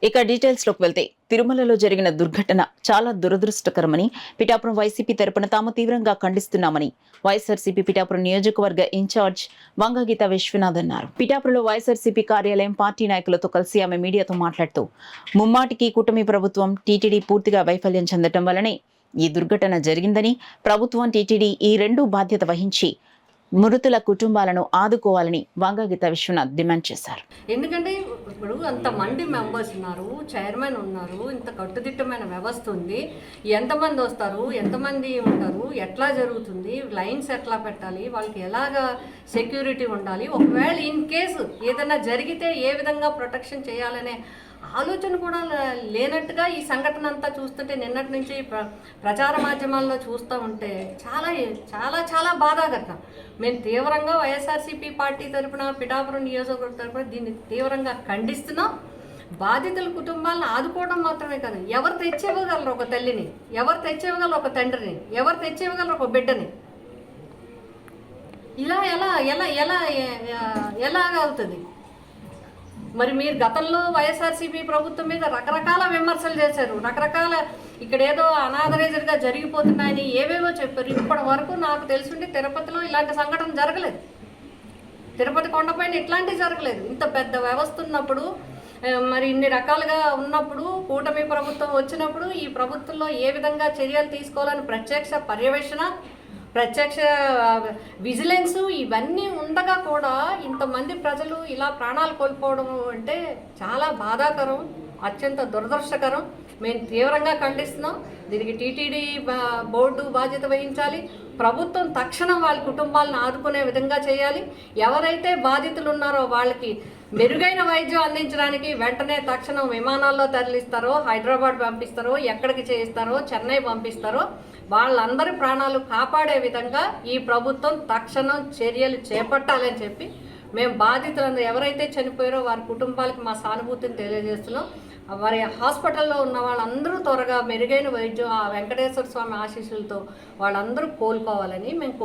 ఇక డీటెయిల్స్ లోకి వెళ్తే తిరుమలలో జరిగిన దుర్ఘటన చాలా దురదృష్టకరమని పిఠాపురం వైసీపీ తరపున తాము తీవ్రంగా ఖండిస్తున్నామని వైఎస్ఆర్సీపీ పిఠాపురం నియోజకవర్గ ఇన్ఛార్జ్ వంగగీత విశ్వనాథ్ అన్నారు. పిఠాపురంలో వైఎస్ఆర్సీపీ కార్యాలయం పార్టీ నాయకులతో కలిసి ఆమె మీడియాతో మాట్లాడుతూ ముమ్మాటికి కూటమి ప్రభుత్వం టీటీడీ పూర్తిగా వైఫల్యం చెందటం వల్లనే ఈ దుర్ఘటన జరిగిందని, ప్రభుత్వం టీటీడీ ఈ రెండూ బాధ్యత వహించి మృతుల కుటుంబాలను ఆదుకోవాలని వంగగీత విశ్వనాథ్ డిమాండ్ చేశారు. ఎందుకంటే ఇప్పుడు అంతమంది మెంబర్స్ ఉన్నారు, చైర్మన్ ఉన్నారు, ఇంత కట్టుదిట్టమైన వ్యవస్థ ఉంది. ఎంతమంది వస్తారు, ఎంతమంది ఉంటారు, ఎట్లా జరుగుతుంది, లైన్స్ ఎట్లా పెట్టాలి, వాళ్ళకి ఎలాగా సెక్యూరిటీ ఉండాలి, ఒకవేళ ఇన్ కేసు ఏదైనా జరిగితే ఏ విధంగా ప్రొటెక్షన్ చేయాలనే ఆలోచన కూడా లేనట్టుగా ఈ సంఘటన అంతా చూస్తుంటే నిన్నటి నుంచి ప్రచార మాధ్యమాల్లో చూస్తూ ఉంటే చాలా చాలా చాలా బాధాకరం. మేము తీవ్రంగా వైఎస్ఆర్సీపీ పార్టీ తరఫున, పిఠాపురం నియోజకవర్గం తరఫున దీన్ని తీవ్రంగా ఖండిస్తున్నాం. బాధితుల కుటుంబాలను ఆదుకోవడం మాత్రమే కాదు, ఎవరు తెచ్చివ్వగలరు ఒక తల్లిని, ఎవరు తెచ్చివ్వగలరు ఒక తండ్రిని, ఎవరు తెచ్చివ్వగలరు ఒక బిడ్డని? ఇలా ఎలా ఎలా ఎలా ఎలాగ అవుతుంది? మరి మీరు గతంలో వైఎస్ఆర్సీపీ ప్రభుత్వం మీద రకరకాల విమర్శలు చేశారు, రకరకాల ఇక్కడ ఏదో అనాథరైజర్గా జరిగిపోతున్నాయని ఏవేవో చెప్పారు. ఇప్పటి వరకు నాకు తెలుసుంటే తిరుపతిలో ఇలాంటి సంఘటన జరగలేదు, తిరుపతి కొండపైన ఇట్లాంటివి జరగలేదు. ఇంత పెద్ద వ్యవస్థ ఉన్నప్పుడు, మరి ఇన్ని రకాలుగా ఉన్నప్పుడు, కూటమి ప్రభుత్వం వచ్చినప్పుడు ఈ ప్రభుత్వంలో ఏ విధంగా చర్యలు తీసుకోవాలని ప్రత్యక్ష పర్యవేక్షణ, ప్రత్యక్ష విజిలెన్సు ఇవన్నీ ఉండగా కూడా ఇంతమంది ప్రజలు ఇలా ప్రాణాలు కోల్పోవడం అంటే చాలా బాధాకరం, అత్యంత దురదృష్టకరం. మేము తీవ్రంగా ఖండిస్తున్నాం. దీనికి టీటీడీ బోర్డు బాధ్యత వహించాలి. ప్రభుత్వం తక్షణం వాళ్ళ కుటుంబాలను ఆదుకునే విధంగా చేయాలి. ఎవరైతే బాధితులు ఉన్నారో వాళ్ళకి మెరుగైన వైద్యం అందించడానికి వెంటనే తక్షణం విమానాల్లో తరలిస్తారో, హైదరాబాద్ పంపిస్తారో, ఎక్కడికి చేయిస్తారో, చెన్నై పంపిస్తారో వాళ్ళందరి ప్రాణాలు కాపాడే విధంగా ఈ ప్రభుత్వం తక్షణం చర్యలు చేపట్టాలని చెప్పి మేము బాధితులందరూ ఎవరైతే చనిపోయారో వారి కుటుంబాలకు మా సానుభూతిని తెలియజేస్తున్నాం. వారి హాస్పిటల్లో ఉన్న వాళ్ళందరూ త్వరగా మెరుగైన వైద్యం ఆ వెంకటేశ్వర స్వామి ఆశీస్సులతో వాళ్ళందరూ కోలుకోవాలని మేము